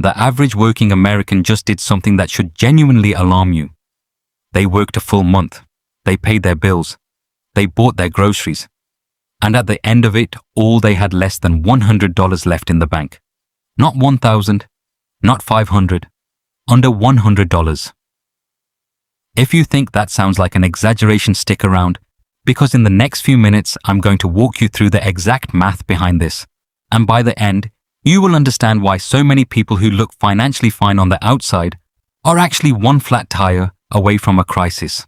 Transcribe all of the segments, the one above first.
The average working American just did something that should genuinely alarm you. They worked a full month. They paid their bills. They bought their groceries. And at the end of it, all they had less than $100 left in the bank. Not $1,000, not $500, under $100. If you think that sounds like an exaggeration, stick around, because in the next few minutes, I'm going to walk you through the exact math behind this. And by the end, you will understand why so many people who look financially fine on the outside are actually one flat tire away from a crisis.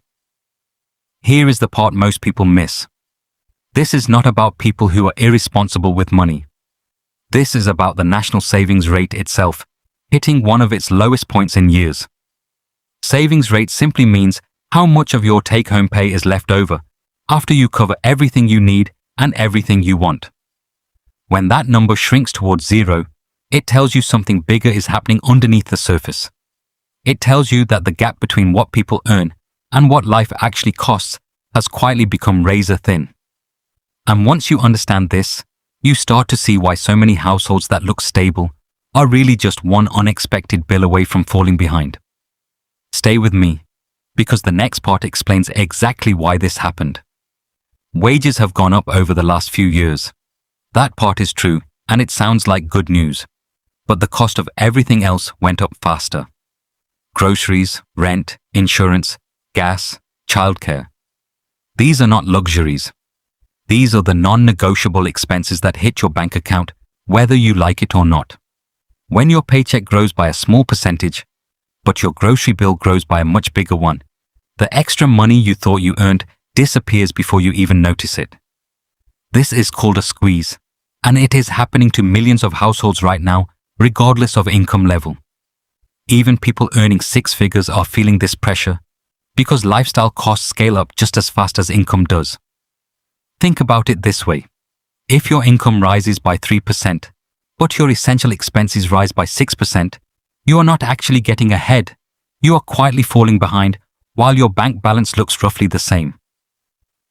Here is the part most people miss. This is not about people who are irresponsible with money. This is about the national savings rate itself, hitting one of its lowest points in years. Savings rate simply means how much of your take-home pay is left over after you cover everything you need and everything you want. When that number shrinks towards zero, it tells you something bigger is happening underneath the surface. It tells you that the gap between what people earn and what life actually costs has quietly become razor thin. And once you understand this, you start to see why so many households that look stable are really just one unexpected bill away from falling behind. Stay with me, because the next part explains exactly why this happened. Wages have gone up over the last few years. That part is true, and it sounds like good news. But the cost of everything else went up faster. Groceries, rent, insurance, gas, childcare. These are not luxuries. These are the non-negotiable expenses that hit your bank account, whether you like it or not. When your paycheck grows by a small percentage, but your grocery bill grows by a much bigger one, the extra money you thought you earned disappears before you even notice it. This is called a squeeze, and it is happening to millions of households right now, regardless of income level. Even people earning six figures are feeling this pressure because lifestyle costs scale up just as fast as income does. Think about it this way. If your income rises by 3%, but your essential expenses rise by 6%, you are not actually getting ahead. You are quietly falling behind while your bank balance looks roughly the same.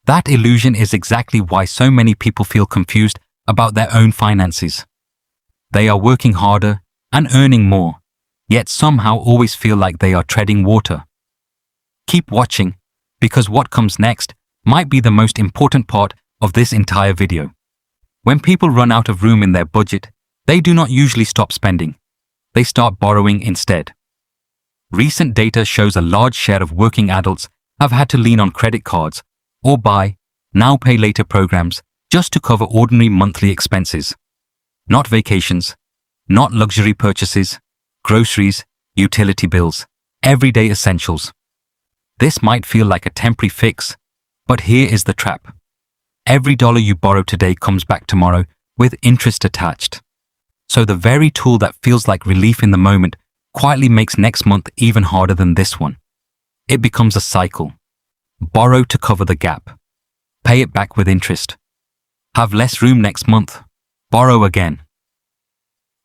That illusion is exactly why so many people feel confused about their own finances. They are working harder and earning more, yet somehow always feel like they are treading water. Keep watching, because what comes next might be the most important part of this entire video. When people run out of room in their budget, they do not usually stop spending. They start borrowing instead. Recent data shows a large share of working adults have had to lean on credit cards or buy now pay later programs just to cover ordinary monthly expenses. Not vacations, not luxury purchases, groceries, utility bills, everyday essentials. This might feel like a temporary fix, but here is the trap. Every dollar you borrow today comes back tomorrow with interest attached. So the very tool that feels like relief in the moment quietly makes next month even harder than this one. It becomes a cycle. Borrow to cover the gap. Pay it back with interest. Have less room next month. Borrow again.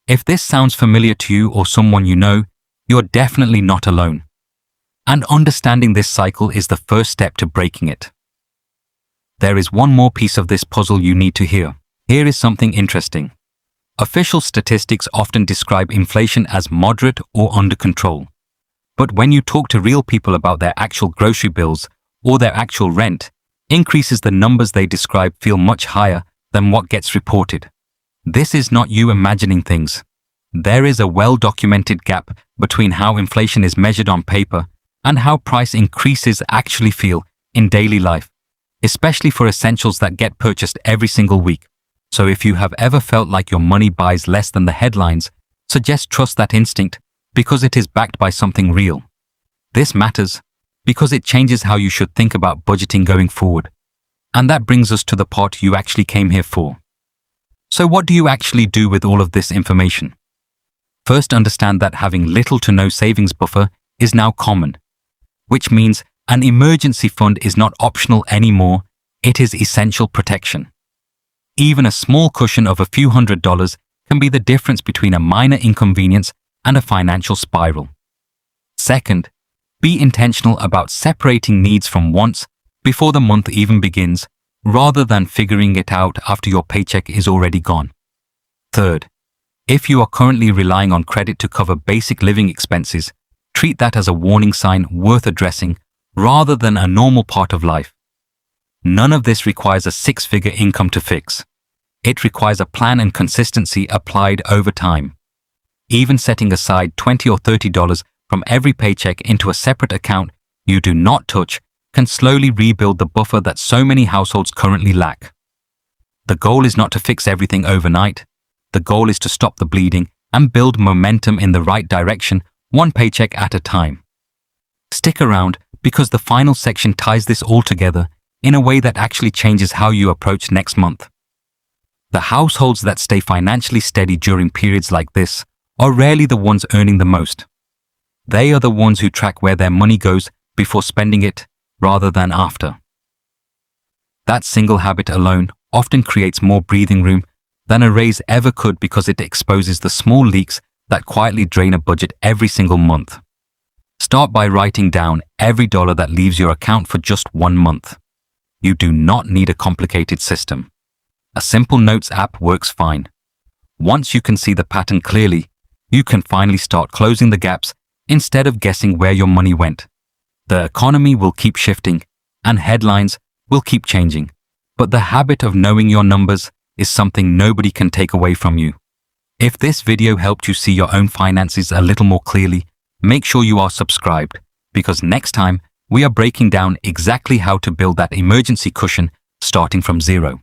If this sounds familiar to you or someone you know, you're definitely not alone. And understanding this cycle is the first step to breaking it. There is one more piece of this puzzle you need to hear. Here is something interesting. Official statistics often describe inflation as moderate or under control. But when you talk to real people about their actual grocery bills or their actual rent, increases the numbers they describe feel much higher than what gets reported. This is not you imagining things. There is a well-documented gap between how inflation is measured on paper and how price increases actually feel in daily life, especially for essentials that get purchased every single week. So if you have ever felt like your money buys less than the headlines, suggest trust that instinct because it is backed by something real. This matters because it changes how you should think about budgeting going forward. And that brings us to the part you actually came here for. So what do you actually do with all of this information? First, understand that having little to no savings buffer is now common, which means an emergency fund is not optional anymore, it is essential protection. Even a small cushion of a few $100s can be the difference between a minor inconvenience and a financial spiral. Second, be intentional about separating needs from wants before the month even begins, rather than figuring it out after your paycheck is already gone. Third, If you are currently relying on credit to cover basic living expenses, treat that as a warning sign worth addressing rather than a normal part of life. None of this requires a six-figure income to fix. It requires a plan and consistency applied over time. Even setting aside $20 or $30 from every paycheck into a separate account you do not touch can slowly rebuild the buffer that so many households currently lack. The goal is not to fix everything overnight. The goal is to stop the bleeding and build momentum in the right direction, one paycheck at a time. Stick around because the final section ties this all together in a way that actually changes how you approach next month. The households that stay financially steady during periods like this are rarely the ones earning the most. They are the ones who track where their money goes before spending it rather than after. That single habit alone often creates more breathing room than a raise ever could because it exposes the small leaks that quietly drain a budget every single month. Start by writing down every dollar that leaves your account for just 1 month. You do not need a complicated system. A simple notes app works fine. Once you can see the pattern clearly, you can finally start closing the gaps instead of guessing where your money went. The economy will keep shifting and headlines will keep changing, but the habit of knowing your numbers is something nobody can take away from you. If this video helped you see your own finances a little more clearly, make sure you are subscribed, because next time we are breaking down exactly how to build that emergency cushion starting from zero.